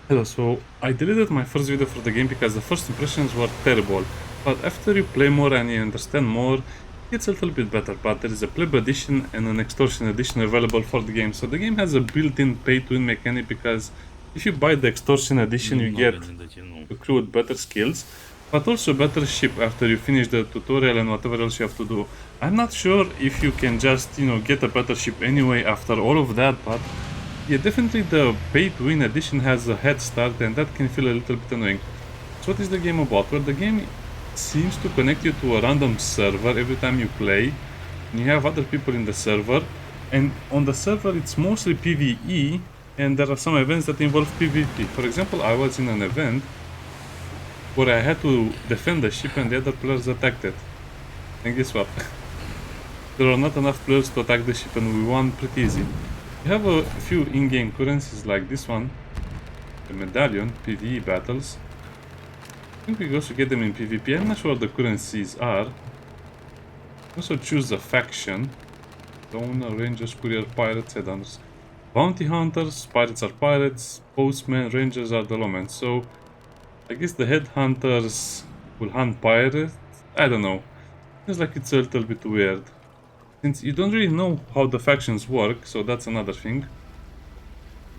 Hello, so I deleted my first video for the game because the first impressions were terrible, but after you play more and you understand more, it's a little bit better. But there is a pleb edition and an extortion edition available for the game. So the game has a built-in pay-to-win mechanic because if you buy the extortion edition, you get Немного не дотянул. accrued better skills, but also better ship after you finish the tutorial and whatever else you have to do. I'm not sure if you can just, get a better ship anyway after all of that, but yeah, definitely the pay-to-win edition has a head start and that can feel a little bit annoying. So what is the game about? Well, the game seems to connect you to a random server every time you play. And you have other people in the server, and on the server it's mostly PvE, and there are some events that involve PvP. For example, I was in an event where I had to defend the ship and the other players attacked it. And guess what? There are not enough players to attack the ship and we won pretty easy. You have a few in-game currencies like this one, the medallion, PvE battles. I think we can also get them in PvP. I'm not sure what the currencies are. Also choose a faction. Donor, Rangers, Courier, Pirates, Headhunters. Bounty Hunters, Pirates are Pirates, Postmen, Rangers are the Lawmen. So I guess the Headhunters will hunt Pirates. I don't know. Seems like it's a little bit weird. Since you don't really know how the factions work, so that's another thing.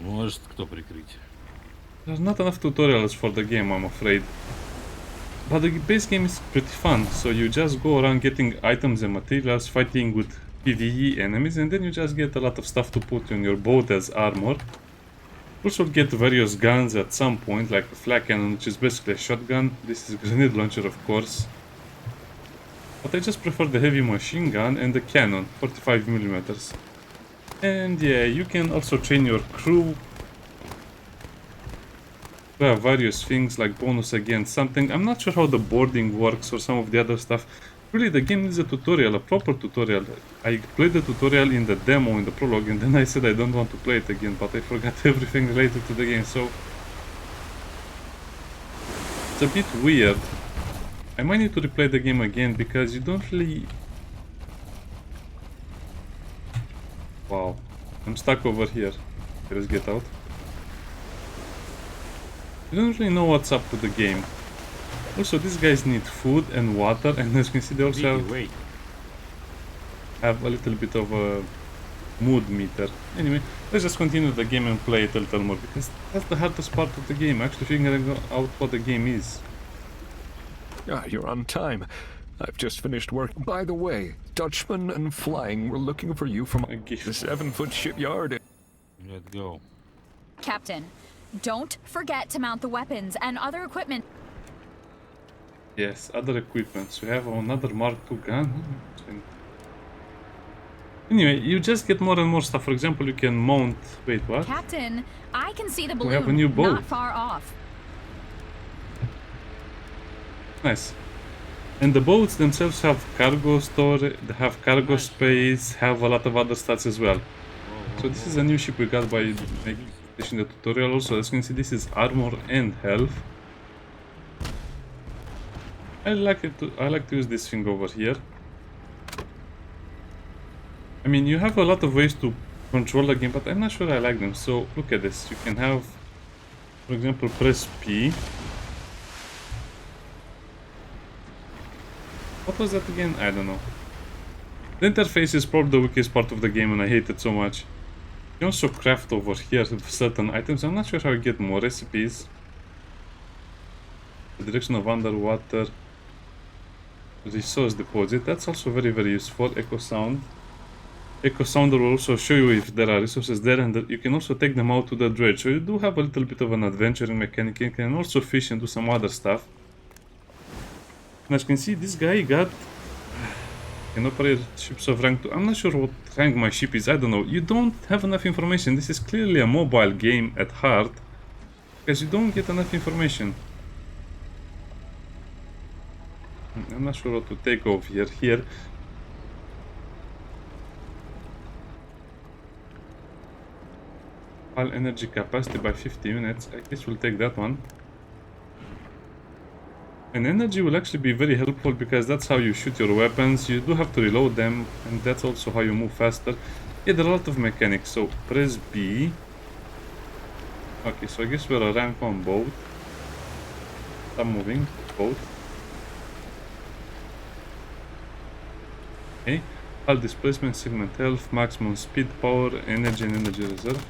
Может, кто прикрыть? There's not enough tutorials for the game, I'm afraid. But the base game is pretty fun, so you just go around getting items and materials, fighting with PvE enemies, and then you just get a lot of stuff to put on your boat as armor. Also get various guns at some point, like a flak cannon, which is basically a shotgun. This is a grenade launcher, of course. But I just prefer the heavy machine gun and the cannon, 45mm. And yeah, you can also train your crew. We have various things like bonus against something. I'm not sure how the boarding works or some of the other stuff. Really, the game needs a tutorial, a proper tutorial. I played the tutorial in the demo, in the prologue, and then I said I don't want to play it again, but I forgot everything related to the game, so it's a bit weird. I might need to replay the game again because you don't really... Wow, I'm stuck over here. Let's get out. You don't really know what's up with the game. Also, these guys need food and water, and as you can see, they also Wait. have a little bit of a mood meter. Anyway, let's just continue the game and play it a little more, because that's the hardest part of the game, actually figuring out what the game is. Ah, you're on time. I've just finished work. By the way, Dutchman and Flying were looking for you from A gift. the 7-foot shipyard. Let's go. Captain, don't forget to mount the weapons and other equipment. Yes, other equipment. We have another Mark II gun. Anyway, you just get more and more stuff. For example, you can mount... Wait, what? Captain, I can see the We have a balloon new boat. not far off. Nice. And the boats themselves have cargo storage, they have cargo space, have a lot of other stats as well. So this is a new ship we got by finishing the tutorial. Also, as you can see, this is armor and health. I like to use this thing over here. I mean, you have a lot of ways to control the game, but I'm not sure I like them. So look at this. You can have, for example, press P. What was that again? I don't know. The interface is probably the weakest part of the game and I hate it so much. You can also craft over here certain items. I'm not sure how you get more recipes. The direction of underwater resource deposit. That's also very, very useful. Echo sound. Echo sounder will also show you if there are resources there, and you can also take them out to the dredge. So you do have a little bit of an adventuring mechanic. You can also fish and do some other stuff. And as you can see, this guy can operate ships of rank 2. I'm not sure what rank my ship is, I don't know. You don't have enough information. This is clearly a mobile game at heart, because you don't get enough information. I'm not sure what to take over here. All energy capacity by 50 minutes. I guess we'll take that one. And energy will actually be very helpful because that's how you shoot your weapons. You do have to reload them, and that's also how you move faster. Yeah, there are a lot of mechanics. So press B. Okay, so I guess we're a rank 1 boat. Stop moving, boat. Okay. Hull displacement, segment health, maximum speed, power, energy and energy reserve.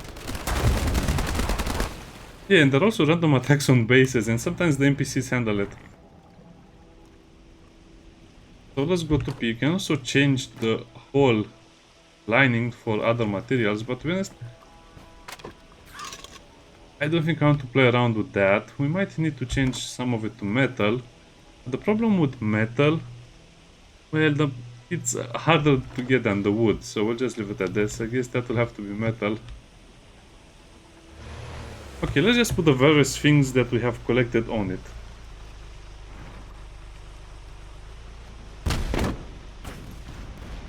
Yeah, and there are also random attacks on bases, and sometimes the NPCs handle it. So let's go to P. You can also change the whole lining for other materials, but to be honest, I don't think I want to play around with that. We might need to change some of it to metal. The problem with metal, well, it's harder to get than the wood, so we'll just leave it at this. I guess that will have to be metal. Okay, let's just put the various things that we have collected on it.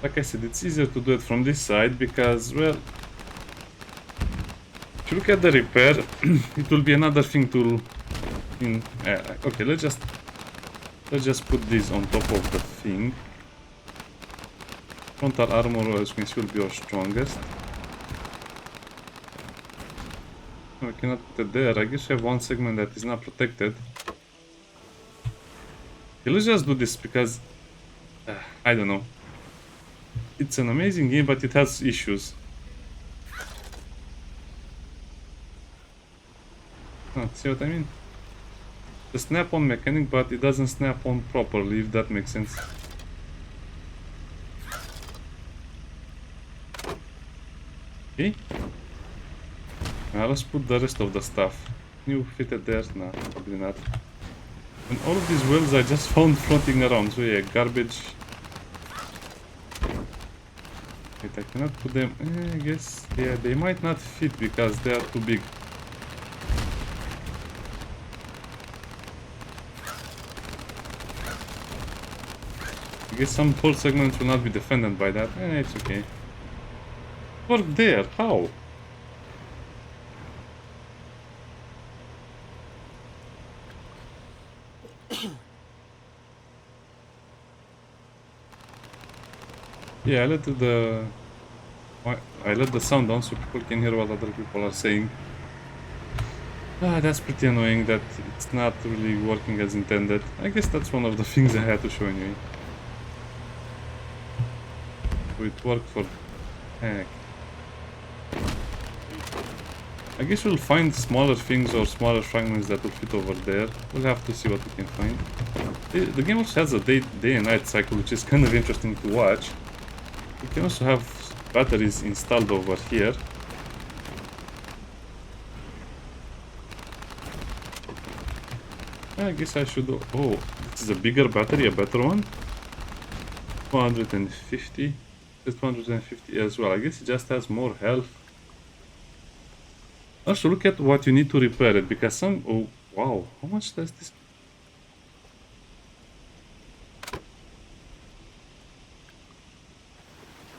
Like I said, it's easier to do it from this side because, well, if you look at the repair, it will be another thing to... okay, let's just put this on top of the thing. Frontal armor, as you can see, will be our strongest. We cannot put it there. I guess we have one segment that is not protected. Okay, let's just do this because I don't know. It's an amazing game, but it has issues. See what I mean? The snap-on mechanic, but it doesn't snap on properly, if that makes sense. Okay. Now let's put the rest of the stuff. Can you fit it there? No, probably not. And all of these wells I just found floating around, so yeah, garbage. Wait, I cannot put them... I guess, yeah, they might not fit because they are too big. I guess some port segments will not be defended by that. It's okay. Work there, how? Yeah, I let the sound down so people can hear what other people are saying. That's pretty annoying that it's not really working as intended. I guess that's one of the things I had to show anyway. So it worked for heck. I guess we'll find smaller things or smaller fragments that will fit over there. We'll have to see what we can find. The game also has a day and night cycle, which is kind of interesting to watch. We can also have batteries installed over here. I guess I should... Oh, this is a bigger battery, a better one. 250. It's 250 as well. I guess it just has more health. Also, look at what you need to repair it, because some... Oh, wow. How much does this...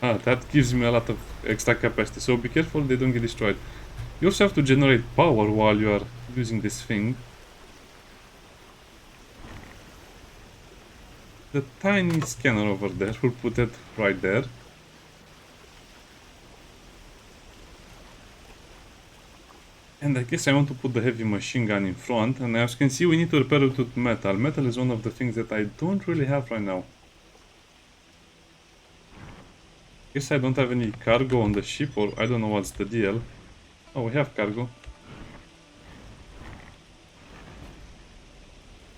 That gives me a lot of extra capacity, so be careful they don't get destroyed. You also have to generate power while you are using this thing. The tiny scanner over there, we'll put it right there. And I guess I want to put the heavy machine gun in front, and as you can see we need to repair it with metal. Metal is one of the things that I don't really have right now. Guess I don't have any cargo on the ship, or I don't know what's the deal. Oh, we have cargo.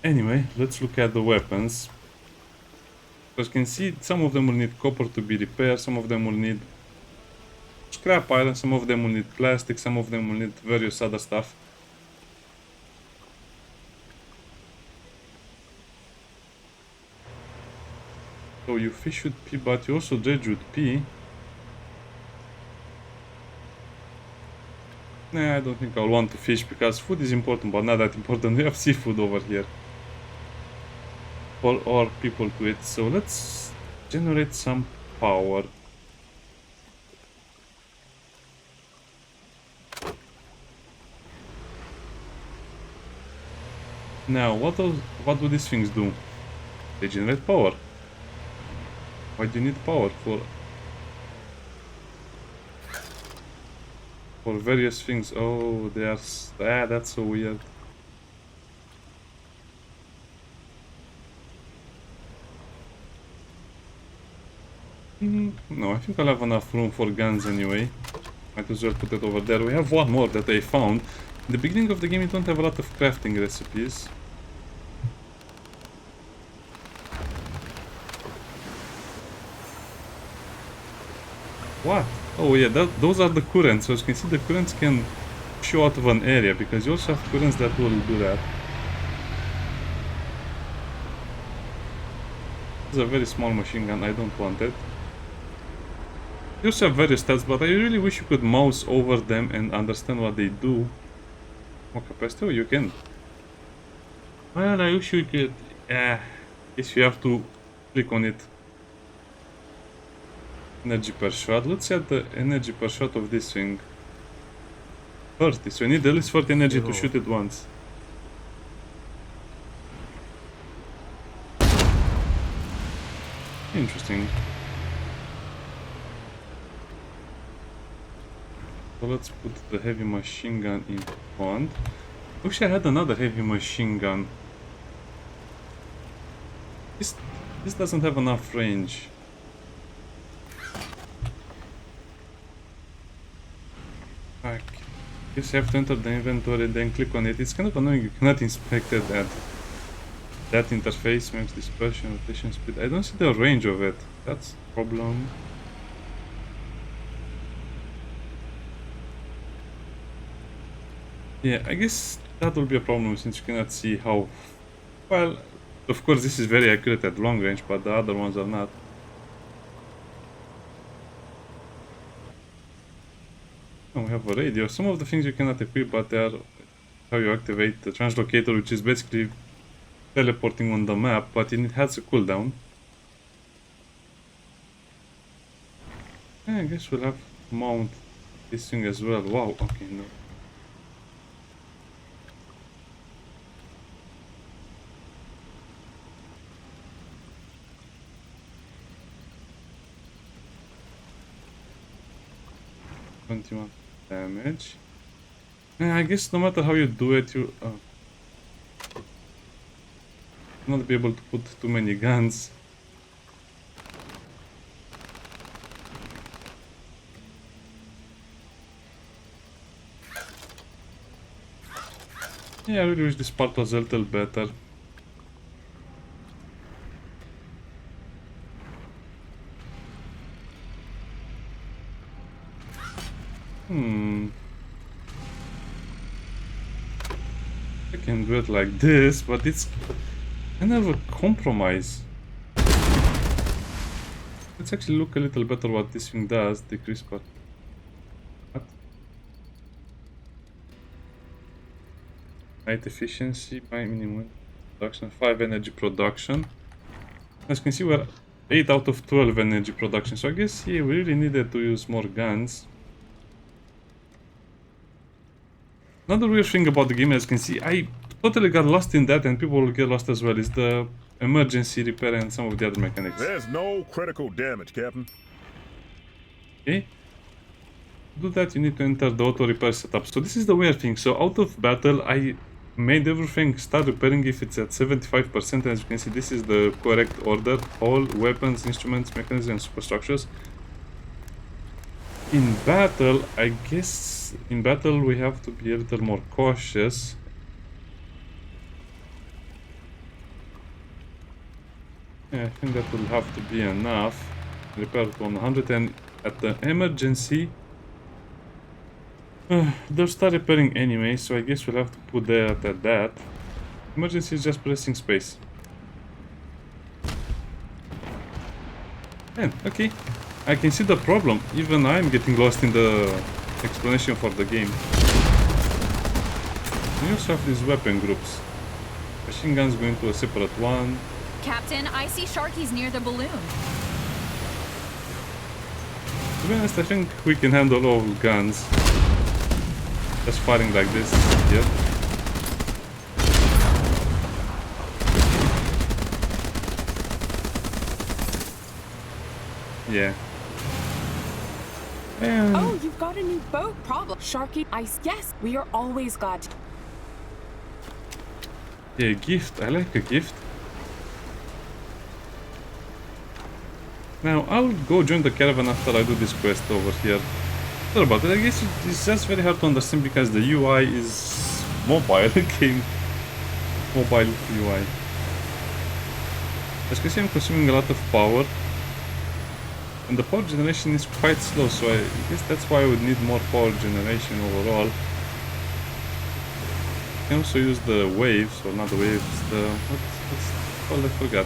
Anyway, let's look at the weapons. As you can see, some of them will need copper to be repaired, some of them will need scrap iron, some of them will need plastic, some of them will need various other stuff. So you fish with P, but you also dredge with P. Nah, I don't think I'll want to fish because food is important, but not that important. We have seafood over here for our people to eat. So let's generate some power. Now, what do these things do? They generate power. Why do you need power for? for various things. Oh, there's that's so weird. No, I think I'll have enough room for guns anyway. Might as well put it over there. We have one more that I found. In the beginning of the game, you don't have a lot of crafting recipes. What? Oh yeah, those are the currents. So as you can see, the currents can show out of an area because you also have currents that will do that. This is a very small machine gun. I don't want it. You also have various stats, but I really wish you could mouse over them and understand what they do. More capacity? Oh, you can. Well, I wish you could. Guess you have to click on it. Energy per shot. Let's set the energy per shot of this thing. 30. So you need at least 40 energy to shoot it once. Interesting. So let's put the heavy machine gun in front. Wish I had another heavy machine gun. This doesn't have enough range. I guess you have to enter the inventory, then click on it. It's kind of annoying you cannot inspect it at that interface. Max dispersion, rotation speed. I don't see the range of it. That's a problem. Yeah, I guess that will be a problem since you cannot see how well. Of course, this is very accurate at long range, but the other ones are not. Oh, we have a radio. Some of the things you cannot equip, but they are how you activate the translocator, which is basically teleporting on the map, but it has a cooldown. Yeah, I guess we'll have to mount this thing as well. Wow, okay, no. Damage. Yeah, I guess no matter how you do it, you not be able to put too many guns. Yeah, I really wish this part was a little better. I can do it like this, but it's kind of a compromise. Let's actually look a little better what this thing does. Decrease part. What? Height efficiency by minimum production, 5 energy production. As you can see, we're 8 out of 12 energy production. So I guess we really needed to use more guns. Another weird thing about the game, as you can see, I totally got lost in that, and people will get lost as well, is the emergency repair and some of the other mechanics. There's no critical damage, Captain. Okay. To do that, you need to enter the auto repair setup. So this is the weird thing. So out of battle, I made everything start repairing if it's at 75%. As you can see, this is the correct order. All weapons, instruments, mechanisms, and superstructures. In battle, I guess in battle we have to be a little more cautious. Yeah, I think that will have to be enough. Repair to 100, and at the emergency they'll start repairing anyway, so I guess we'll have to put that at that. Emergency is just pressing space. And okay, I can see the problem. Even I'm getting lost in the explanation for the game. We also have these weapon groups. Machine guns going to a separate one. Captain, I see Sharkies near the balloon. To be honest, I think we can handle all guns. Just firing like this, yeah. Yeah. And Oh, you've got a new boat, problem. Sharky ice. Yes, we are always glad to. yeah, gift. I like a gift. Now I'll go join the caravan after I do this quest over here. Sorry about it. I guess it's just very hard to understand because the UI is mobile game. Mobile UI. As you can see, I'm consuming a lot of power. And the power generation is quite slow, so I guess that's why I would need more power generation overall. You can also use the waves, or not the waves, the... what's called? I forgot.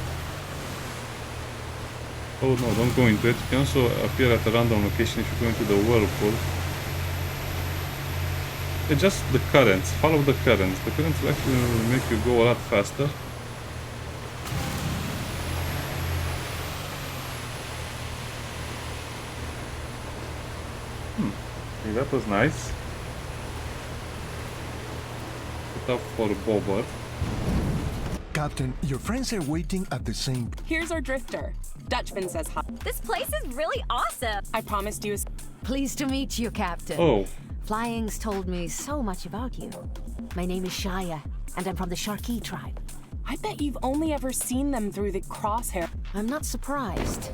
Oh no, don't go into it. You can also appear at a random location if you go into the whirlpool. Just the currents, follow the currents. The currents will actually make you go a lot faster. Okay, that was nice. Put up for Bobber. Captain, your friends are waiting at the same... Here's our drifter. Dutchman says hi. This place is really awesome. I promised you. Pleased to meet you, Captain. Oh, Flying's told me so much about you. My name is Shia, and I'm from the Sharkey tribe. I bet you've only ever seen them through the crosshair. I'm not surprised.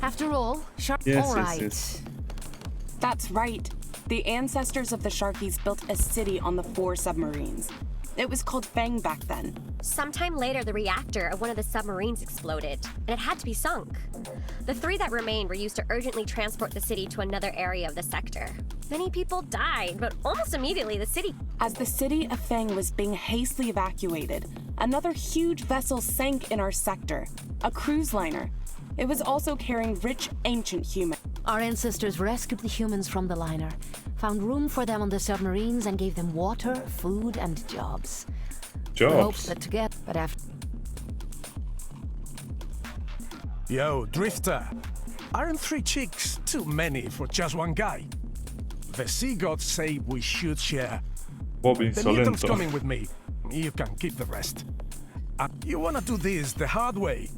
After all, Yes, all yes, right. yes. That's right. The ancestors of the Sharkies built a city on the 4 submarines. It was called Fang back then. Sometime later, the reactor of one of the submarines exploded, and it had to be sunk. The 3 that remained were used to urgently transport the city to another area of the sector. Many people died, but almost immediately the city... As the city of Fang was being hastily evacuated, another huge vessel sank in our sector, a cruise liner. It was also carrying rich, ancient humans. Our ancestors rescued the humans from the liner, found room for them on the submarines, and gave them water, food, and jobs. We hoped Jobs. that together, but after... Yo, Drifter. Aren't 3 chicks too many for just one guy? The sea gods say we should share. Bobby The needle's Solento. coming with me. You can keep the rest. You wanna do this the hard way?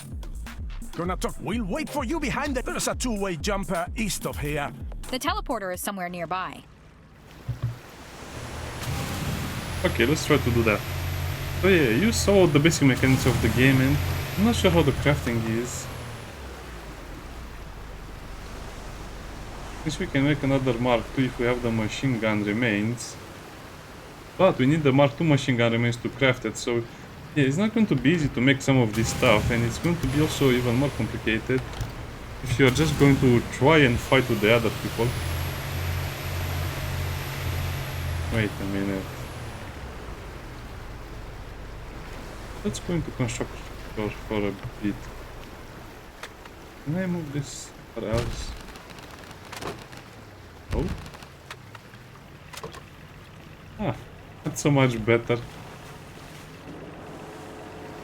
Gonna talk. We'll wait for you behind the... There's a 2-way jumper east of here. The teleporter is somewhere nearby. Okay, let's try to do that. So yeah, you saw the basic mechanics of the game, and I'm not sure how the crafting is. Guess we can make another Mark II if we have the machine gun remains. But we need the Mark II machine gun remains to craft it, so yeah, it's not going to be easy to make some of this stuff, and it's going to be also even more complicated if you're just going to try and fight with the other people. Wait a minute. Let's go into constructor for a bit. Can I move this somewhere else? Oh. Ah, that's so much better.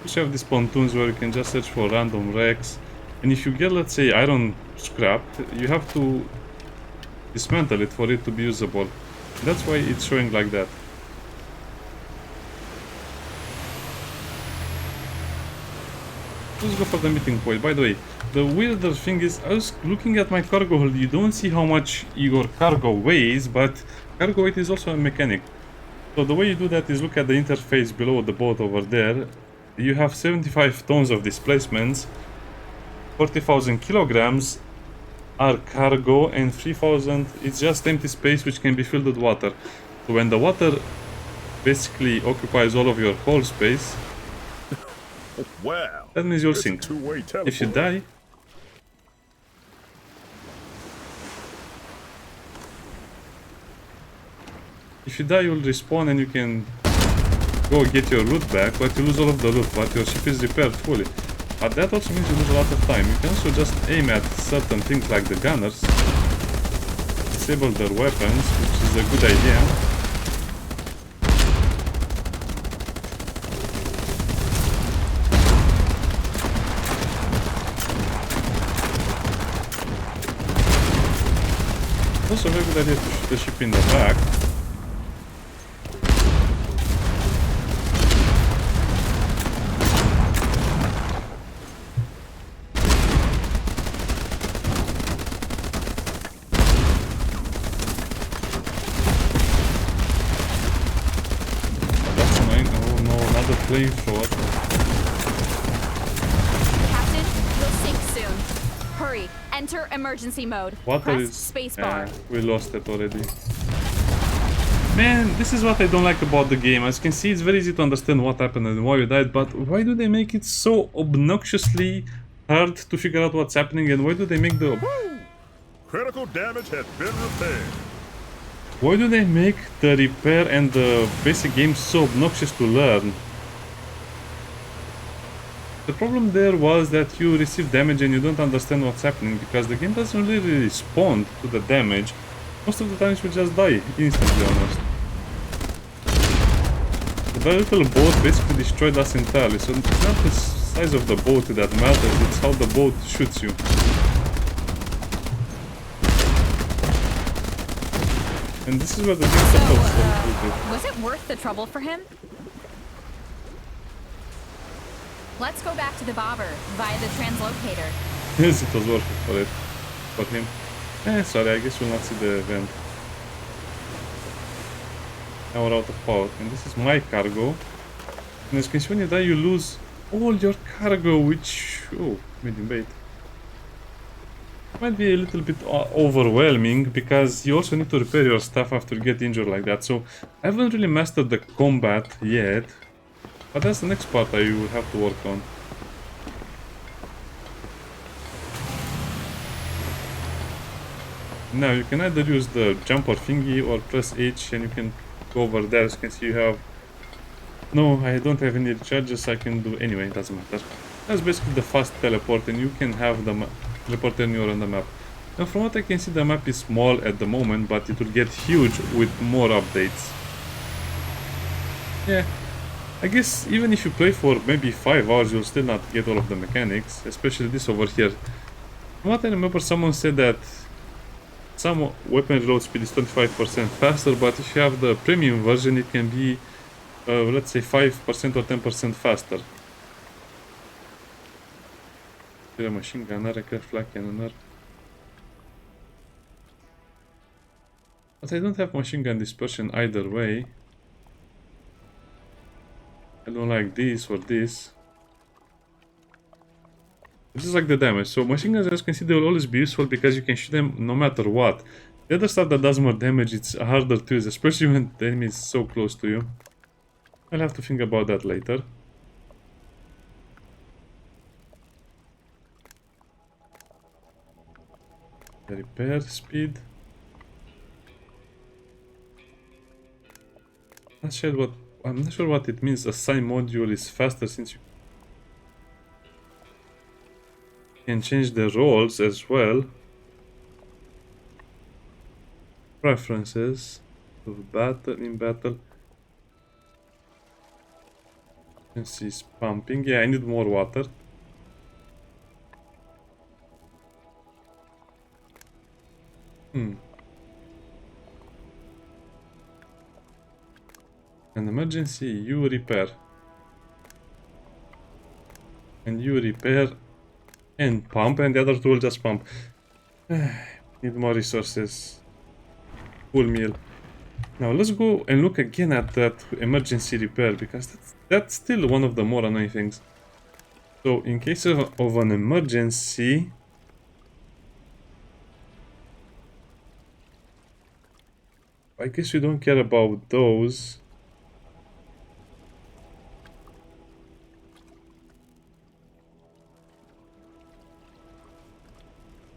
You have these pontoons where you can just search for random wrecks, and if you get, let's say, iron scrap, you have to dismantle it for it to be usable. That's why it's showing like that. Let's go for the meeting point. By the way, the weirder thing is, I was looking at my cargo hold. You don't see how much your cargo weighs, but cargo weight is also a mechanic. So the way you do that is look at the interface below the boat over there. You have 75 tons of displacements, 40,000 kilograms are cargo, and 3,000 is just empty space which can be filled with water. So when the water basically occupies all of your whole space, Wow. that means you'll It's a sink. two-way If you teleporter. die, you'll respawn and you can go get your loot back, but you lose all of the loot, but your ship is repaired fully. But that also means you lose a lot of time. You can also just aim at certain things like the gunners, disable their weapons, which is a good idea. Also a very good idea to shoot the ship in the back. another flamethrower. Captain, you'll sink soon. Hurry, enter emergency mode. Water Press is... spacebar. we lost it already. Man, this is what I don't like about the game. As you can see, it's very easy to understand what happened and why we died, but why do they make it so obnoxiously hard to figure out what's happening, and why do they make the... Critical damage has been repaired. Why do they make the repair and the basic game so obnoxious to learn? The problem there was that you receive damage and you don't understand what's happening, because the game doesn't really respond to the damage. Most of the times you just die instantly almost. The little boat basically destroyed us entirely, so it's not the size of the boat that matters, it's how the boat shoots you. And this is where the game suffers a little bit. Was it worth the trouble for him? Let's go back to the bobber via the translocator. Yes, it was worth it for him. Sorry, I guess we'll not see the event. Now we're out of power. And this is my cargo. And as you can see, when you die, you lose all your cargo, which... oh, medium bait. Might be a little bit overwhelming, because you also need to repair your stuff after you get injured like that. So, I haven't really mastered the combat yet. But that's the next part I will have to work on. Now you can either use the jumper thingy or press H and you can go over there. As you can see, you have... no, I don't have any recharges. I can do... anyway, it doesn't matter. That's basically the fast teleport, and you can have the teleport anywhere on the map. Now from what I can see, the map is small at the moment, but it will get huge with more updates. Yeah, I guess even if you play for maybe 5 hours, you'll still not get all of the mechanics, especially this over here. From what I remember, someone said that some weapon reload speed is 25% faster, but if you have the premium version, it can be, let's say, 5% or 10% faster. A machine gunner, a flak cannoner. But I don't have machine gun dispersion either way. I don't like this or this. I just like the damage. So machine guns, as you can see, they will always be useful because you can shoot them no matter what. The other stuff that does more damage, it's harder to use, especially when the enemy is so close to you. I'll have to think about that later. The repair speed. I'm not sure what it means. Assign module is faster, since you can change the roles as well. Preferences of battle in battle. This is pumping. Yeah, I need more water. An emergency, you repair. And you repair and pump, and the other two will just pump. Need more resources. Full meal. Now let's go and look again at that emergency repair, because that's still one of the more annoying things. So in case of an emergency, I guess we don't care about those.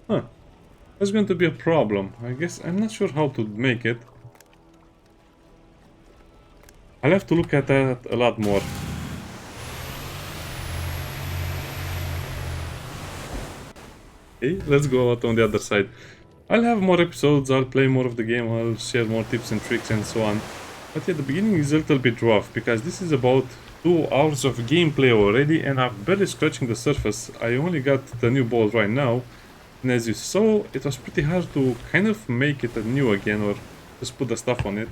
Huh. That's going to be a problem. I guess I'm not sure how to make it. I'll have to look at that a lot more. Okay, let's go out on the other side. I'll have more episodes, I'll play more of the game, I'll share more tips and tricks and so on. But yeah, the beginning is a little bit rough, because this is about 2 hours of gameplay already, and I'm barely scratching the surface. I only got the new bolt right now, and as you saw, it was pretty hard to kind of make it new again, or just put the stuff on it.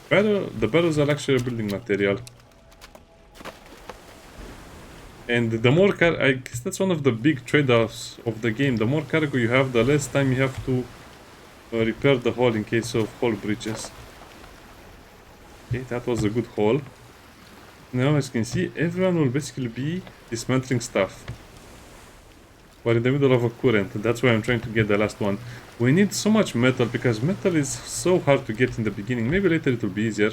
The barrels are actually a building material. And the more I guess that's one of the big trade-offs of the game. The more cargo you have, the less time you have to Repair the hull in case of hull breaches. Okay, that was a good haul. Now, as you can see, everyone will basically be dismantling stuff. We're in the middle of a current, that's why I'm trying to get the last one. We need so much metal, because metal is so hard to get in the beginning. Maybe later it will be easier.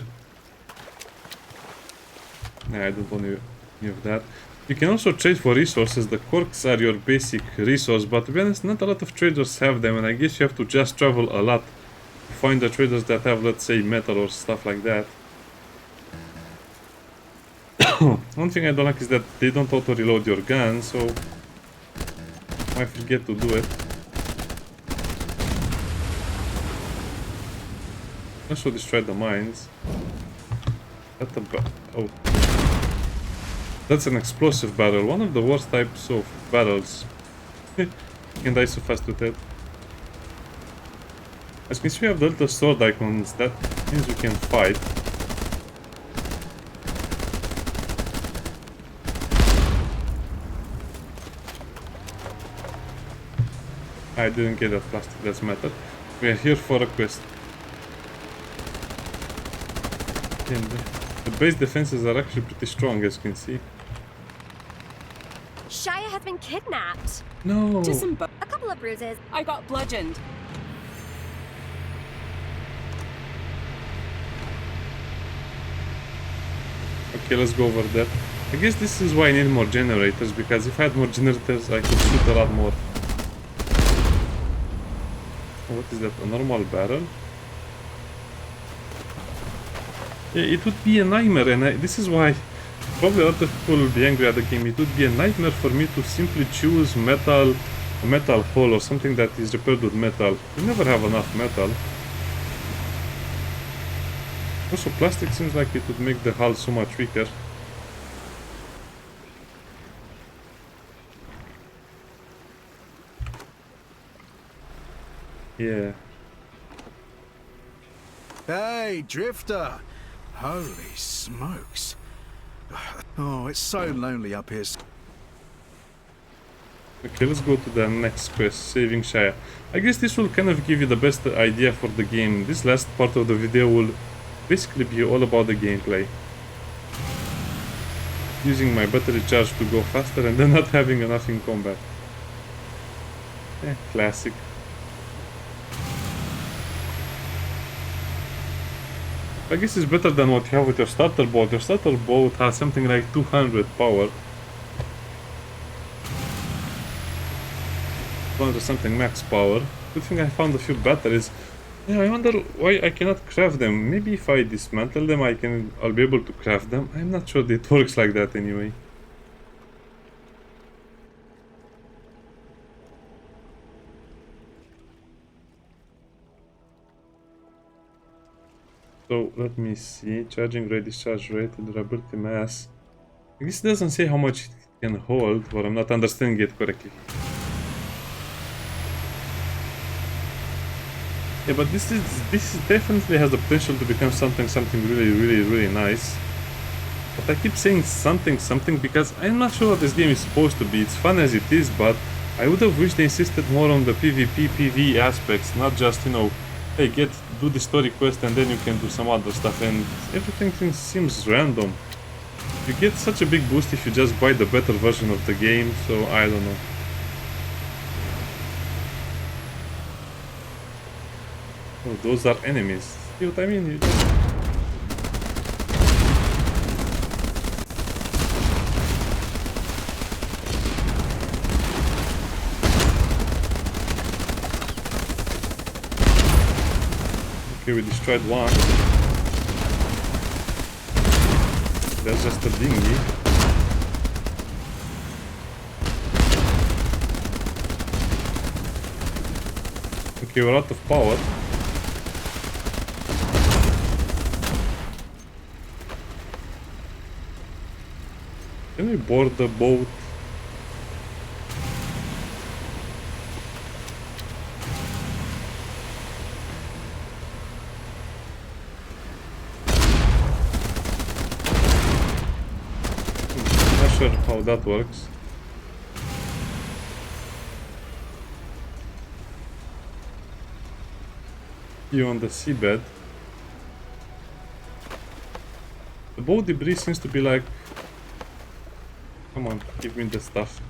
Nah, I don't want any of that. You can also trade for resources. The corks are your basic resource, but to be honest, not a lot of traders have them, and I guess you have to just travel a lot to find the traders that have, let's say, metal or stuff like that. One thing I don't like is that they don't auto-reload your gun, so I forget to do it. Also destroy the mines. Oh. That's an explosive barrel, one of the worst types of barrels. You can die so fast with it. As you can see, we have the little sword icons, that means we can fight. I didn't get that plastic, doesn't matter. We are here for a quest. And the base defenses are actually pretty strong, as you can see. Shia has been kidnapped. No! Just some A couple of bruises. I got bludgeoned. Okay, let's go over there. I guess this is why I need more generators, because if I had more generators, I could shoot a lot more. What is that? A normal barrel? Yeah, it would be a nightmare, and this is why probably a lot of people will be angry at the game. It would be a nightmare for me to simply choose metal, a metal hull or something that is repaired with metal. You never have enough metal. Also, plastic seems like it would make the hull so much weaker. Yeah. Hey, Drifter! Holy smokes. Oh, it's so lonely up here. Okay, let's go to the next quest, saving Shia. I guess this will kind of give you the best idea for the game. This last part of the video will basically be all about the gameplay. Using my battery charge to go faster and then not having enough in combat. Classic. I guess it's better than what you have with your starter boat. Your starter boat has something like 200 power. 200 something max power. Good thing I found a few batteries. Yeah, I wonder why I cannot craft them. Maybe if I dismantle them, I'll be able to craft them. I'm not sure it works like that anyway. So let me see, charging rate, discharge rate, durability mass. I guess it doesn't say how much it can hold, or I'm not understanding it correctly. Yeah, but this definitely has the potential to become something really nice. But I keep saying something because I'm not sure what this game is supposed to be. It's fun as it is, but I would have wished they insisted more on the PvP, PvE aspects, not just, you know, hey, do the story quest and then you can do some other stuff, and everything seems random. You get such a big boost if you just buy the better version of the game, so I don't know. Oh, those are enemies. See what I mean? Okay, we destroyed one. That's just a dinghy. Okay, we're out of power. Can we board the boat? Not sure how that works. you on the seabed. The boat debris seems to be like... Come on, give me the stuff.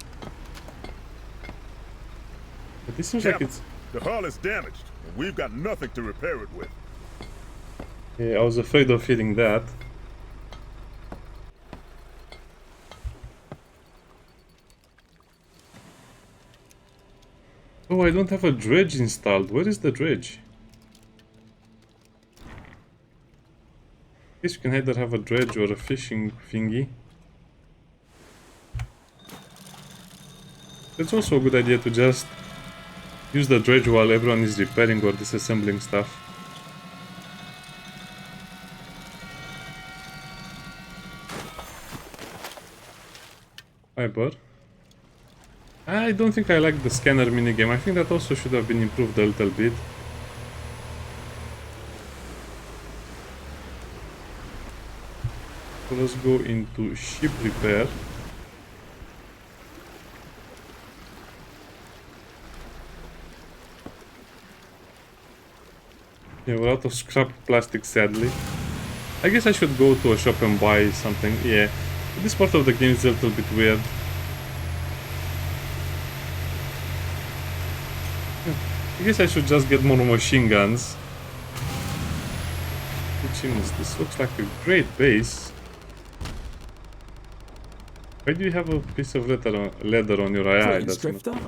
But this seems like Captain, it's... the hull is damaged, and we've got nothing to repair it with. Yeah, I was afraid of hitting that. Oh, I don't have a dredge installed. Where is the dredge? I guess you can either have a dredge or a fishing thingy. It's also a good idea to just use the dredge while everyone is repairing or disassembling stuff. Fiber. I don't think I like the scanner minigame. I think that also should have been improved a little bit. So let's go into ship repair. Yeah, we're out of scrap plastic, sadly. I guess I should go to a shop and buy something. Yeah, this part of the game is a little bit weird. I guess I should just get more machine guns. Which is this? Looks like a great base. Why do you have a piece of leather on your eye? Greetings, Drifter.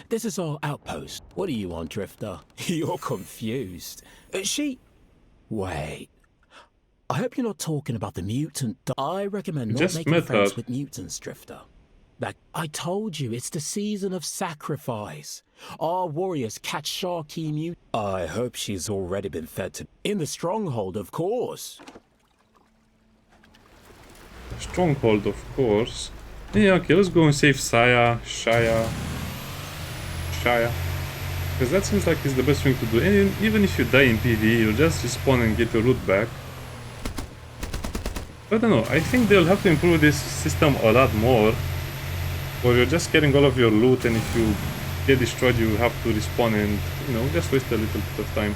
This is our outpost. What do you want, Drifter? You're confused. Wait. I hope you're not talking about the mutant. I recommend not making friends with mutants, Drifter. Like I told you, it's the season of sacrifice. Our warriors catch Sharky mute. I hope she's already been fed to... In the stronghold, of course. Stronghold, of course. Yeah, okay, let's go and save Shia. Because that seems like it's the best thing to do. And even if you die in PvE, you just respawn and get your loot back. I don't know, I think they'll have to improve this system a lot more. Or you're just getting all of your loot, and if you get destroyed, you have to respawn and, you know, just waste a little bit of time.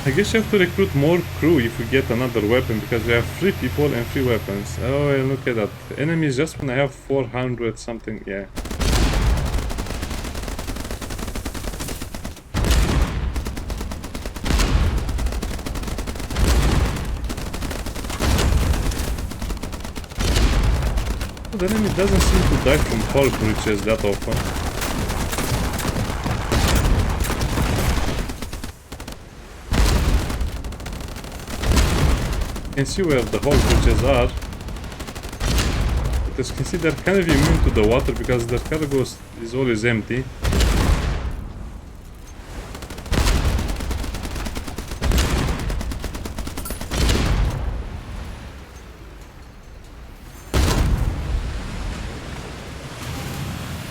I guess you have to recruit more crew if we get another weapon, because we have 3 people and 3 weapons. Oh, and look at that. Enemies just when I have 400 something, yeah. The enemy doesn't seem to die from hull breaches that often. You can see where the hull breaches are. But as you can see, they're kind of immune to the water because their cargo is always empty.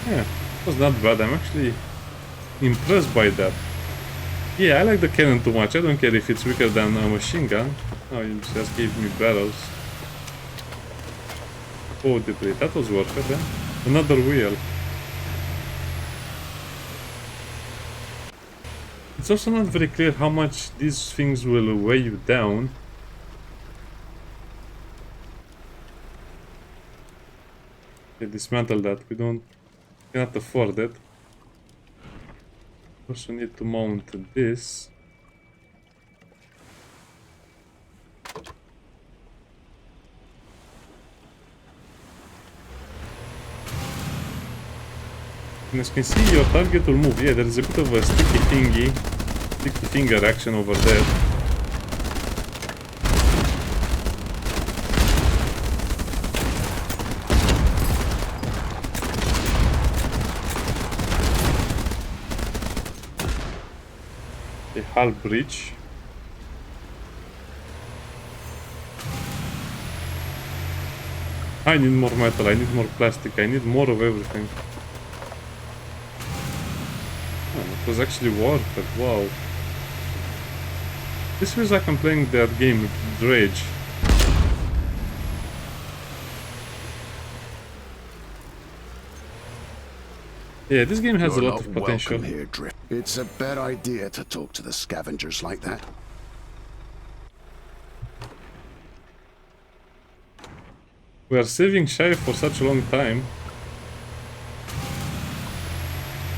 Yeah, it was not bad. I'm actually impressed by that. Yeah, I like the cannon too much. I don't care if it's weaker than a machine gun. Oh, you just gave me barrels. Oh, debris. That was worth it, then. Another wheel. It's also not very clear how much these things will weigh you down. Okay, dismantle that. We cannot afford it. Also need to mount this. And as you can see, your target will move. Yeah, there is a bit of a sticky finger action over there. A hull breach. I need more metal, I need more plastic, I need more of everything. Oh, it was actually worth it, wow. This feels like I'm playing that game, Dredge. Yeah, this game has You're a lot not of potential. welcome here, Drift. It's a bad idea to talk to the scavengers like that. We are saving Shai for such a long time.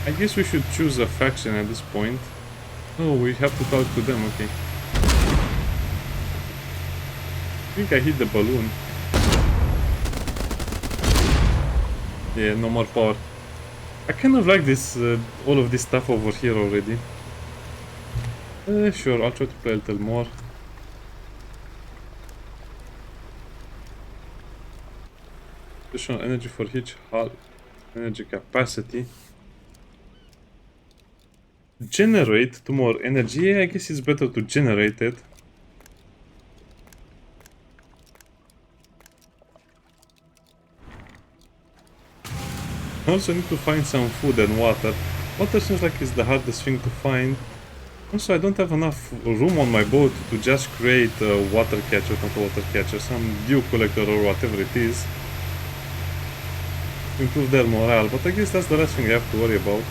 I guess we should choose a faction at this point. Oh, we have to talk to them, okay. I think I hit the balloon. Yeah, no more power. I kind of like this, all of this stuff over here already. Sure, I'll try to play a little more. Additional energy for each hull. Energy capacity. Generate 2 more energy. Yeah, I guess it's better to generate it. I also need to find some food and water. Water seems like it's the hardest thing to find. Also, I don't have enough room on my boat to just create a water catcher, not a water catcher, some dew collector or whatever it is. Improve their morale, but I guess that's the last thing I have to worry about.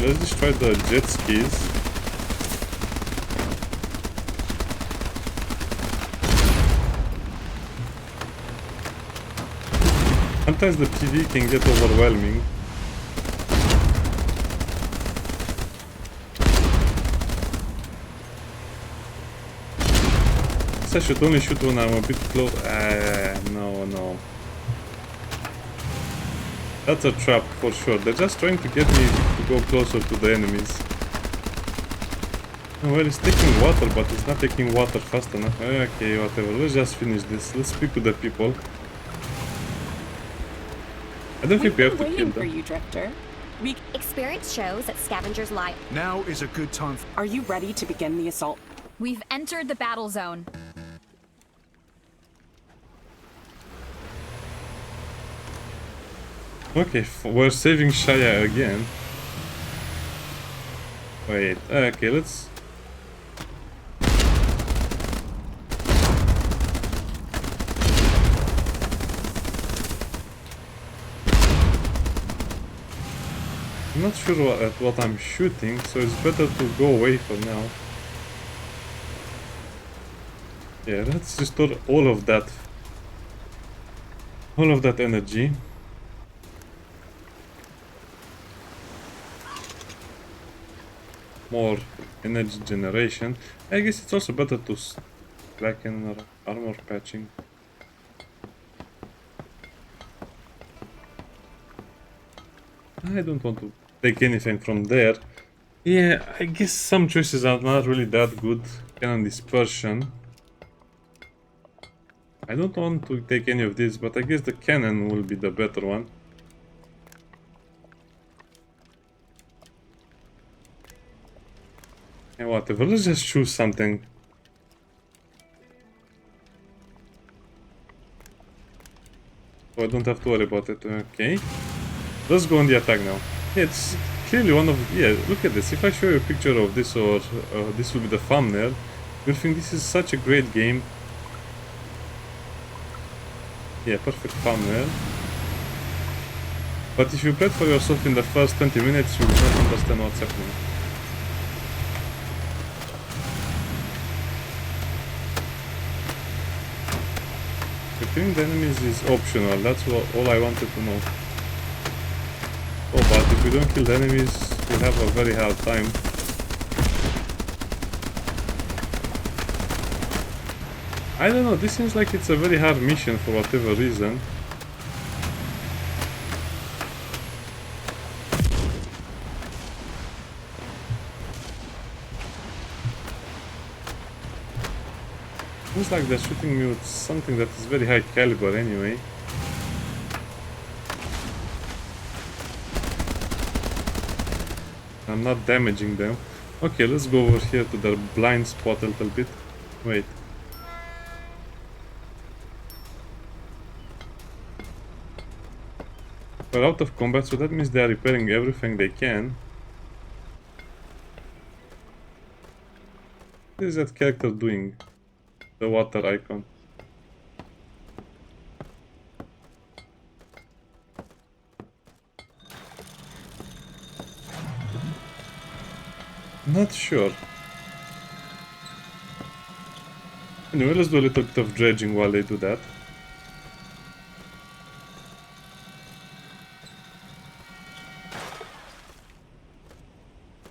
Let's destroy the jet skis. Sometimes the PV can get overwhelming. I should only shoot when I'm a bit close. No. That's a trap for sure. They're just trying to get me to go closer to the enemies. Well, it's taking water, but it's not taking water fast enough. Okay, whatever. Let's just finish this. Let's speak to the people. I don't think we have to kill them. For you, Drifter. Experience shows that scavengers lie. Now is a good time. Are you ready to begin the assault? We've entered the battle zone. Okay, we're saving Shaya again. Wait, okay, let's... I'm not sure at what I'm shooting, so it's better to go away for now. Yeah, let's restore all of that energy. More energy generation. I guess it's also better to slacken armor patching. I don't want to take anything from there. Yeah, I guess some choices are not really that good. Cannon dispersion. I don't want to take any of this, but I guess the cannon will be the better one. Yeah, whatever, let's just choose something. So I don't have to worry about it. Okay. Let's go on the attack now. Yeah, it's clearly one of... Yeah, look at this. If I show you a picture of this, or this will be the thumbnail, you'll think this is such a great game. Yeah, perfect thumbnail. But if you play it for yourself in the first 20 minutes, you will not understand what's happening. Killing the enemies is optional, that's all I wanted to know. Oh, but if we don't kill the enemies, we'll have a very hard time. I don't know, this seems like it's a very hard mission for whatever reason. Seems like they're shooting me with something that is very high caliber anyway. I'm not damaging them. Okay, let's go over here to their blind spot a little bit. Wait. We're out of combat, so that means they are repairing everything they can. What is that character doing? The water icon. Not sure. Anyway, let's do a little bit of dredging while they do that.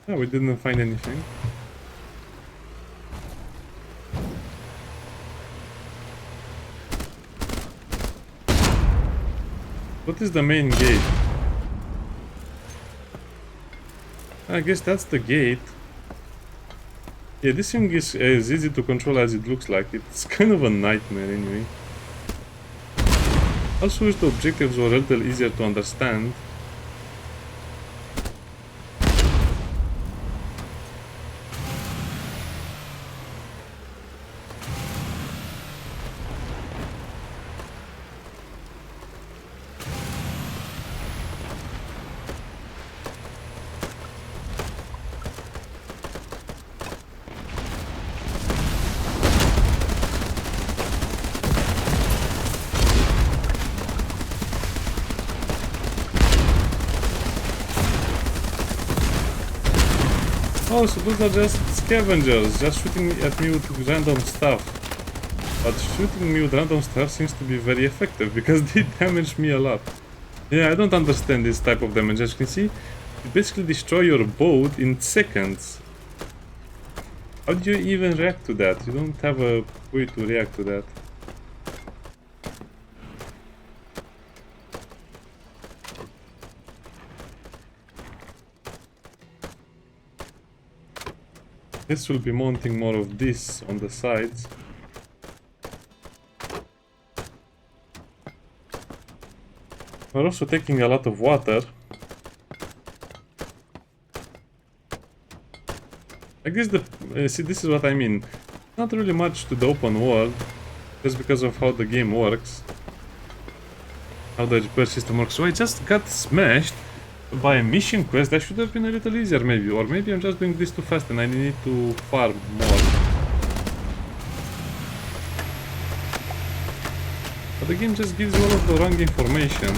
Oh, we didn't find anything. What is the main gate? I guess that's the gate. Yeah, this thing is as easy to control as it looks like. It's kind of a nightmare anyway. Also wish the objectives were a little easier to understand. Oh, so those are just scavengers, just shooting at me with random stuff. But shooting me with random stuff seems to be very effective, because they damage me a lot. Yeah, I don't understand this type of damage. As you can see, you basically destroy your boat in seconds. How do you even react to that? You don't have a way to react to that. This will be mounting more of this on the sides. We're also taking a lot of water. I guess see, this is what I mean. Not really much to the open world, just because of how the game works, how the repair system works. So I just got smashed by a mission quest that should have been a little easier maybe, or maybe I'm just doing this too fast and I need to farm more. But the game just gives you all of the wrong information.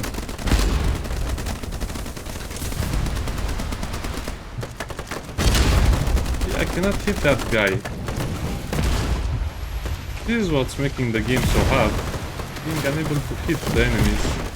Yeah, I cannot hit that guy. This is what's making the game so hard, being unable to hit the enemies.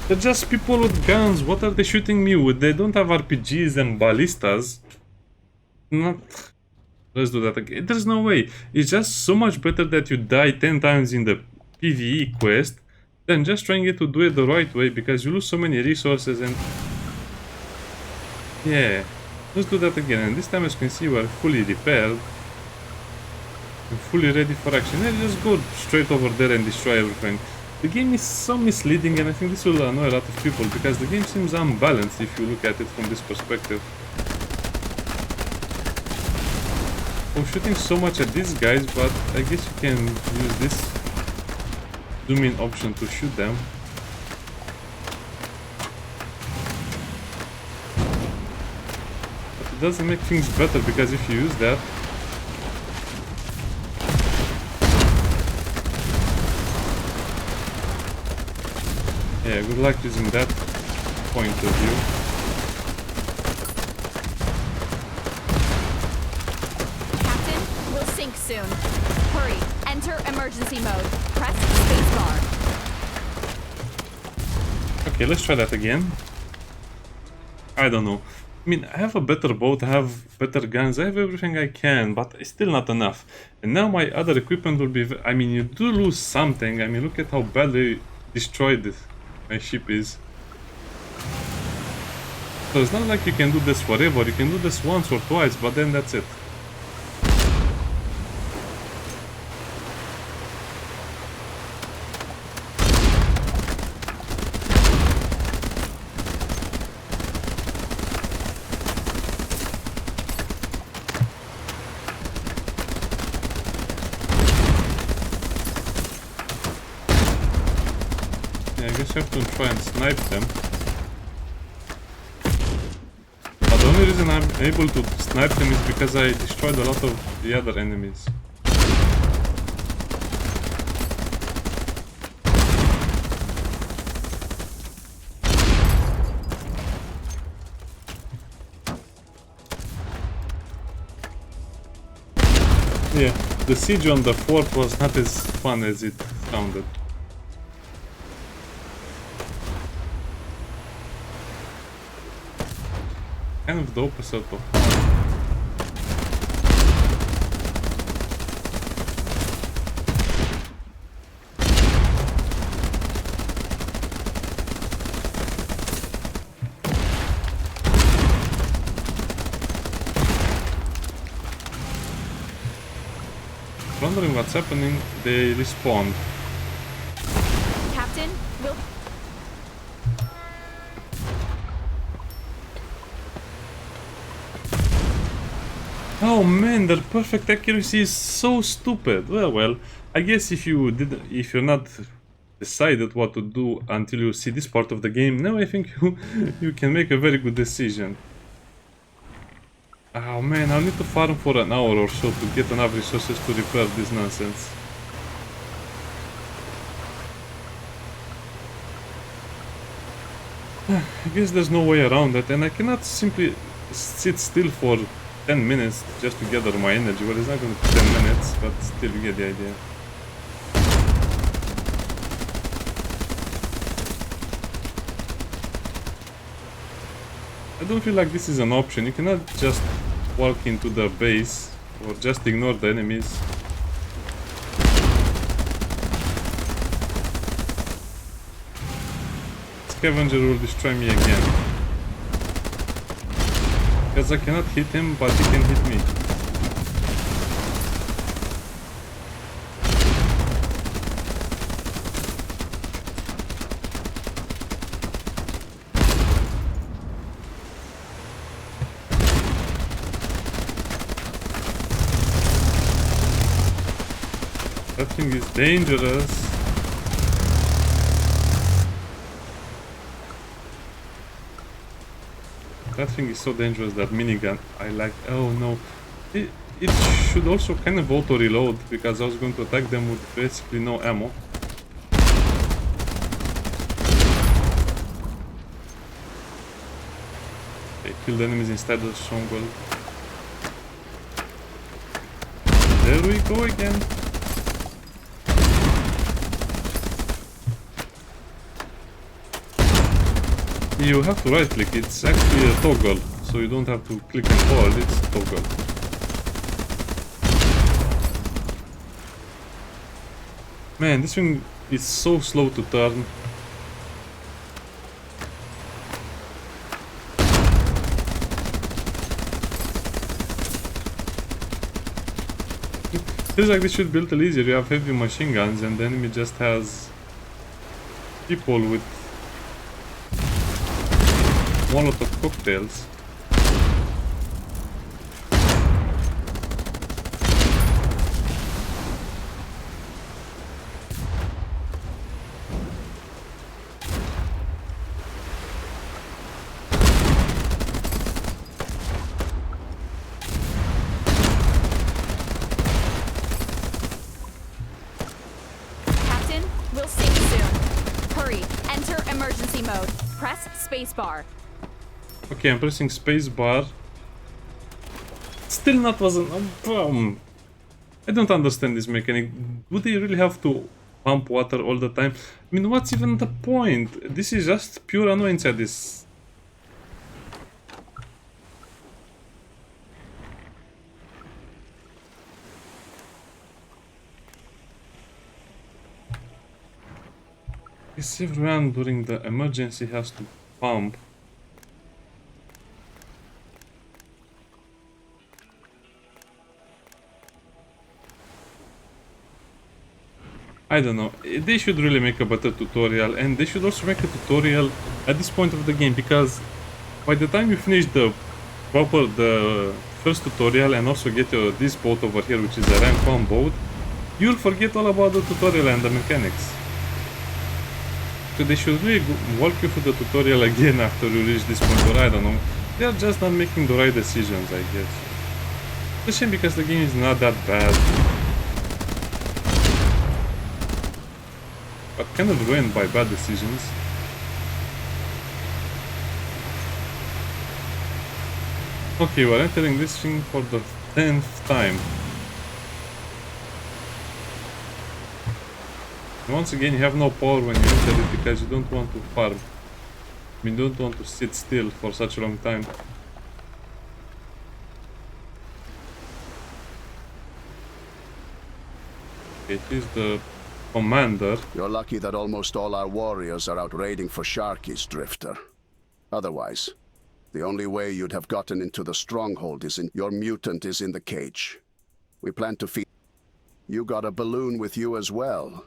They're just people with guns. What are they shooting me with? They don't have RPGs and ballistas. Not... Let's do that again. There's no way. It's just so much better that you die 10 times in the PvE quest than just trying to do it the right way, because you lose so many resources and... Yeah. Let's do that again. And this time, as you can see, we're fully repaired. And fully ready for action. Let's just go straight over there and destroy everything. The game is so misleading, and I think this will annoy a lot of people, because the game seems unbalanced if you look at it from this perspective. I'm shooting so much at these guys, but I guess you can use this zoom in option to shoot them. But it doesn't make things better, because if you use that, yeah, good luck using that point of view. Captain, we'll sink soon. Hurry, enter emergency mode. Press spacebar. Okay, let's try that again. I don't know. I mean, I have a better boat, I have better guns, I have everything I can, but it's still not enough. And now my other equipment will be... I mean, you do lose something. I mean, look at how badly destroyed my ship is. So it's not like you can do this forever. You can do this once or twice, but then that's it. have to try and snipe them. But the only reason I'm able to snipe them is because I destroyed a lot of the other enemies. Yeah, the siege on the fort was not as fun as it sounded. Kind of the opposite of wondering what's happening. They respawn. Captain, we'll... Oh man, their perfect accuracy is so stupid. Well, I guess if you're not decided what to do until you see this part of the game, now I think you can make a very good decision. Oh man, I'll need to farm for an hour or so to get enough resources to repair this nonsense. I guess there's no way around it, and I cannot simply sit still for 10 minutes just to gather my energy. Well, it's not going to be 10 minutes, but still you get the idea. I don't feel like this is an option. You cannot just walk into the base or just ignore the enemies. Scavenger will destroy me again. Because I cannot hit him, but he can hit me. That thing is dangerous. That thing is so dangerous, that minigun. I like... Oh no. It should also kind of auto-reload, because I was going to attack them with basically no ammo. Okay, kill the enemies inside the stronghold. There we go again. You have to right click, it's actually a toggle, so you don't have to click and hold, it's toggle. Man, this thing is so slow to turn. Feels like this should be a little easier. You have heavy machine guns and the enemy just has people with Molotov cocktails. Captain, we'll sink soon. Hurry, enter emergency mode. Press spacebar. Okay, I'm pressing spacebar. Still not wasn't. I don't understand this mechanic. Would they really have to pump water all the time? I mean, what's even the point? This is just pure annoyance at this. Because everyone during the emergency has to pump. I don't know, they should really make a better tutorial, and they should also make a tutorial at this point of the game, because by the time you finish the first tutorial and also get this boat over here, which is a rank 1 boat, you'll forget all about the tutorial and the mechanics. they should really walk you through the tutorial again after you reach this point, or I don't know. They are just not making the right decisions, I guess. It's a shame because the game is not that bad. But kind of ruined by bad decisions. Okay, we're entering this thing for the 10th time. Once again, you have no power when you enter it because you don't want to farm. You don't want to sit still for such a long time. It is the commander. You're lucky that almost all our warriors are out raiding for Sharky's, Drifter. Otherwise, the only way you'd have gotten into the stronghold is in your mutant is in the cage. We plan to feed. You got a balloon with you as well.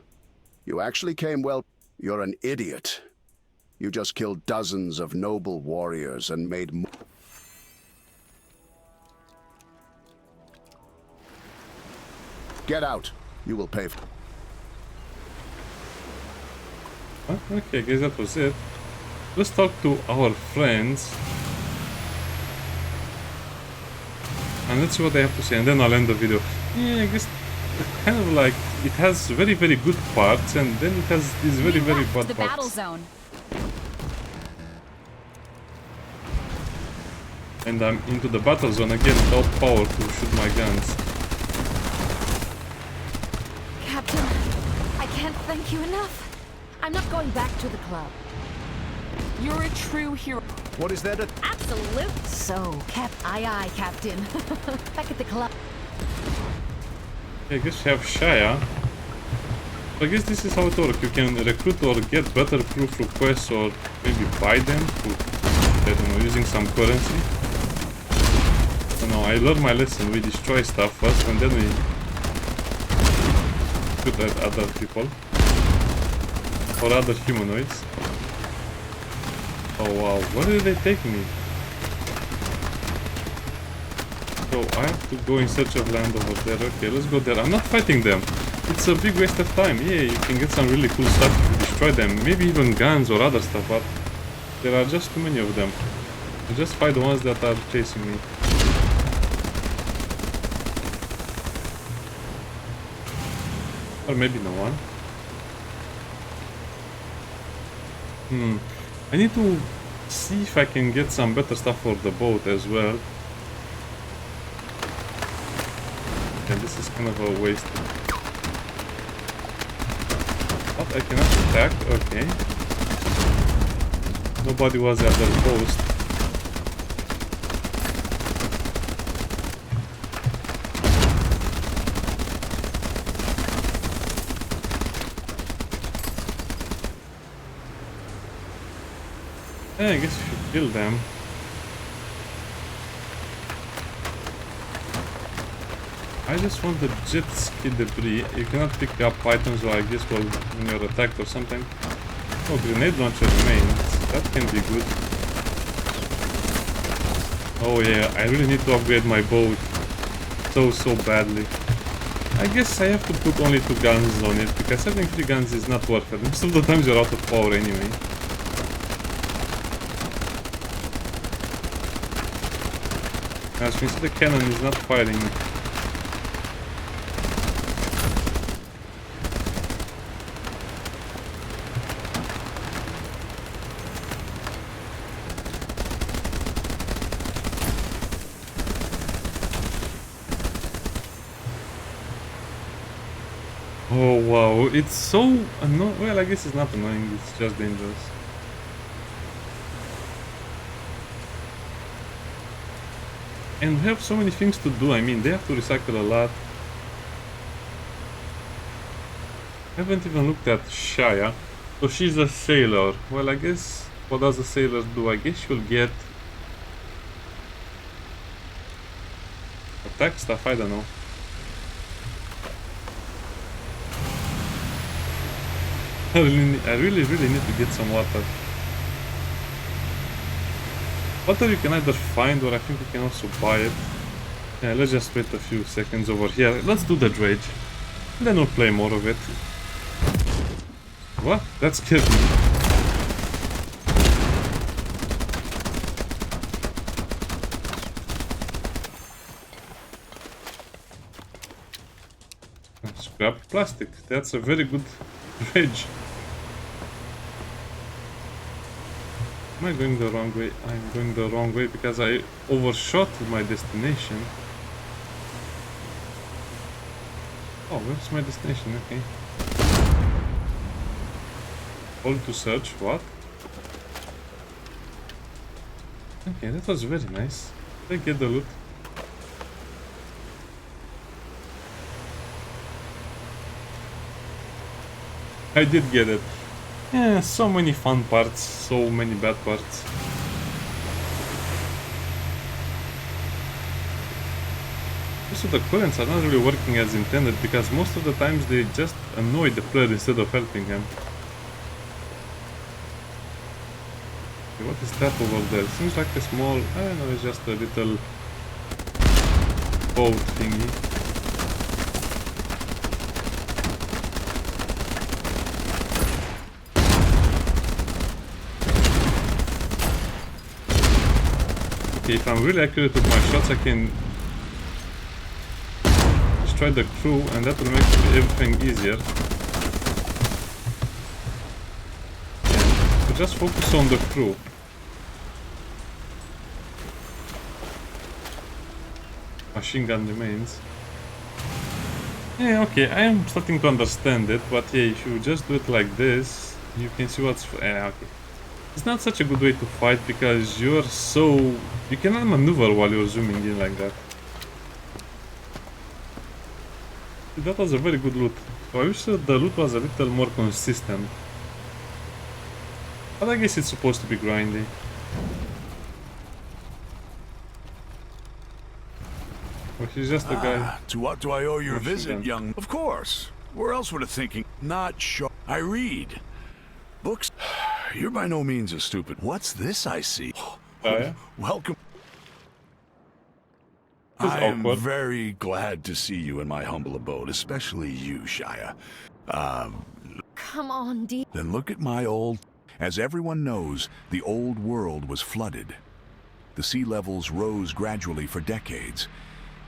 You actually came well. You're an idiot. You just killed dozens of noble warriors and made Get out. You will pay for. Okay, I guess that was it. Let's talk to our friends. And let's see what they have to say, and then I'll end the video. Yeah, I guess kind of like it has very good parts, and then it has these very bad the parts. battle zone. And I'm into the battle zone again without power to shoot my guns. Captain, I can't thank you enough. I'm not going back to the club. You're a true hero. What is that? Absolute. So, aye, Captain. Back at the club. I guess you have Shaya. So I guess this is how it works. You can recruit or get better crew through quests, or maybe buy them through, I don't know, using some currency. I don't know, I learned my lesson. We destroy stuff first and then we shoot at other people. Or other humanoids. Oh wow, where did they take me? So I have to go in search of land over there. Okay, let's go there. I'm not fighting them. It's a big waste of time. Yeah, you can get some really cool stuff if you destroy them. Maybe even guns or other stuff, but there are just too many of them. I just fight the ones that are chasing me. Or maybe no one. I need to see if I can get some better stuff for the boat as well. And this is kind of a waste. But I cannot attack, okay. Nobody was at the post. I guess you should kill them. I just want the jet ski debris. You cannot pick up items, or I guess when you're attacked or something. Oh, grenade launcher remains. That can be good. Oh yeah, I really need to upgrade my boat so badly. I guess I have to put only 2 guns on it, because having 3 guns is not worth it. Most of the times you're out of power anyway. As you can see, the cannon is not firing. Oh wow, it's so annoying. Well, I guess it's not annoying, it's just dangerous. And we have so many things to do. I mean, they have to recycle a lot. I haven't even looked at Shaya. So she's a sailor. Well, I guess, what does a sailor do? I guess she'll get attack stuff, I don't know. I really need to get some water. Water you can either find, or I think you can also buy it. Yeah, let's just wait a few seconds over here. Let's do the dredge. And then we'll play more of it. What? That scared me. Scrap plastic. That's a very good bridge. Am I going the wrong way? I'm going the wrong way because I overshot my destination. Oh, where's my destination? Okay. Hold to search. What? Okay, that was very nice. Did I get the loot? I did get it. Yeah, so many fun parts, so many bad parts. Also, the currents are not really working as intended because most of the times they just annoy the player instead of helping him. Okay, what is that over there? Seems like a small... I don't know, it's just a little boat thingy. Okay, if I'm really accurate with my shots, I can destroy the crew, and that will make everything easier. Yeah, so just focus on the crew. Machine gun remains. Yeah, okay, I am starting to understand it, but yeah, if you just do it like this, you can see what's... okay. It's not such a good way to fight because you're so... You cannot maneuver while you're zooming in like that. That was a very good loot. So I wish that the loot was a little more consistent. But I guess it's supposed to be grindy. Well, he's just a guy. To what do I owe your visit, young... Of course. Where else would a thinking... Not sure. I read. Books... You're by no means a stupid... What's this I see? Oh, yeah? Welcome. I am very glad to see you in my humble abode, especially you, Shia. Come on, D. Then look at my old... As everyone knows, the old world was flooded. The sea levels rose gradually for decades,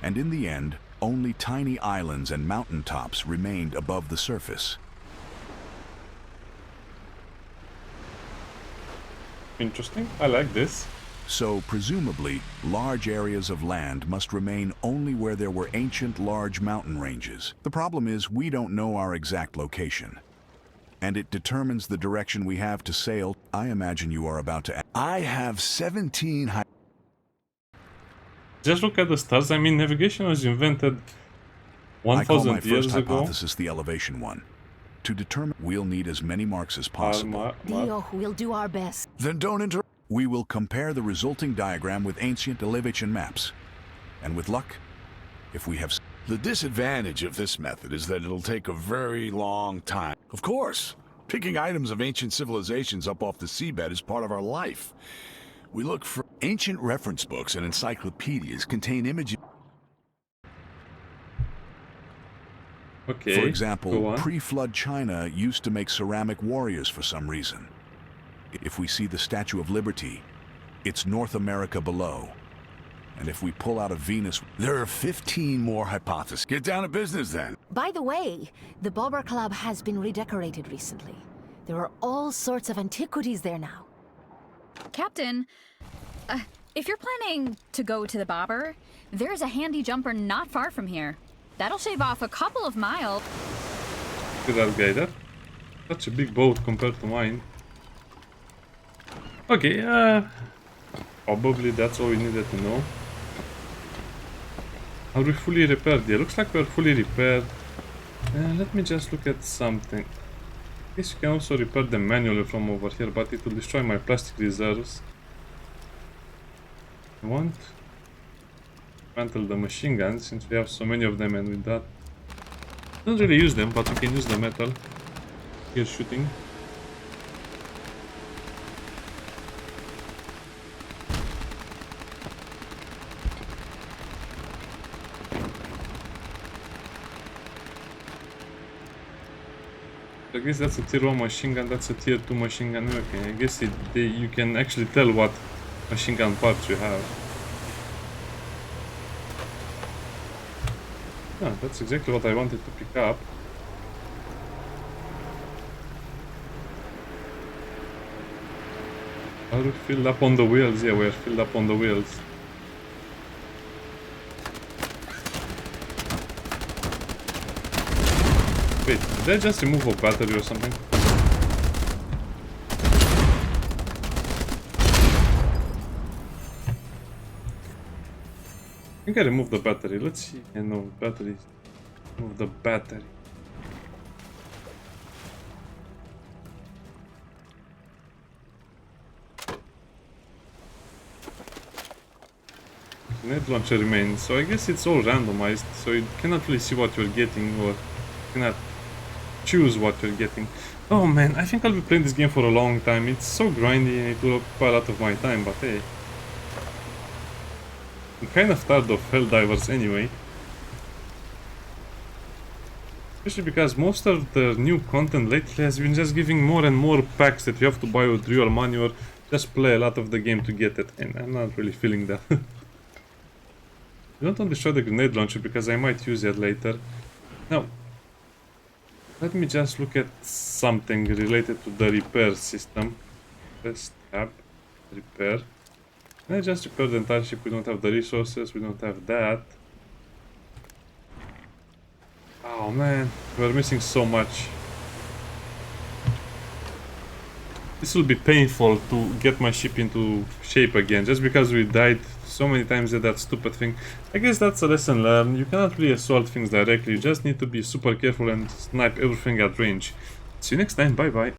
and in the end, only tiny islands and mountaintops remained above the surface. Interesting. I like this. So, presumably, large areas of land must remain only where there were ancient large mountain ranges. The problem is we don't know our exact location, and it determines the direction we have to sail. I imagine you are about to... I have 17... Just look at the stars. I mean, navigation was invented 1,000 years ago. I call my first hypothesis the elevation one. To determine, we'll need as many marks as possible. Dio, we'll do our best. Then don't interrupt. We will compare the resulting diagram with ancient elevation maps. And with luck, if we have... The disadvantage of this method is that it'll take a very long time. Of course, picking items of ancient civilizations up off the seabed is part of our life. We look for... Ancient reference books and encyclopedias contain images... Okay, for example, pre-flood China used to make ceramic warriors for some reason. If we see the Statue of Liberty, it's North America below. And if we pull out a Venus... There are 15 more hypotheses. Get down to business then. By the way, the Bobber Club has been redecorated recently. There are all sorts of antiquities there now. Captain, if you're planning to go to the Bobber, there's a handy jumper not far from here. That'll shave off a couple of miles. Look at that guy there. Such a big boat compared to mine. Okay, probably that's all we needed to know. Are we fully repaired? Yeah, looks like we're fully repaired. Let me just look at something. I guess you can also repair them manually from over here, but it will destroy my plastic reserves. I want to dismantle the machine guns since we have so many of them, and with that, don't really use them, but we can use the metal. Here shooting. I guess that's a tier 1 machine gun, that's a tier 2 machine gun. Okay, I guess you can actually tell what machine gun parts you have. Ah, that's exactly what I wanted to pick up. Are we filled up on the wheels? Yeah, we're filled up on the wheels. Wait, did I just remove a battery or something? I think I removed the battery. Let's see. Yeah, no, battery. Remove the battery. Net launcher remains, so I guess it's all randomized, so you cannot really see what you're getting, or cannot choose what you're getting. Oh man, I think I'll be playing this game for a long time. It's so grindy and it will occupy a lot of my time, but hey. I'm kind of tired of Helldivers anyway. Especially because most of the new content lately has been just giving more and more packs that you have to buy with real money or just play a lot of the game to get it, and I'm not really feeling that. I don't want to show the grenade launcher because I might use it later. Now, let me just look at something related to the repair system. Let's tab, repair. Can I just repair the entire ship? We don't have the resources, we don't have that. Oh man, we're missing so much. This will be painful to get my ship into shape again, just because we died so many times at that stupid thing. I guess that's a lesson learned. You cannot really assault things directly, you just need to be super careful and snipe everything at range. See you next time, bye bye.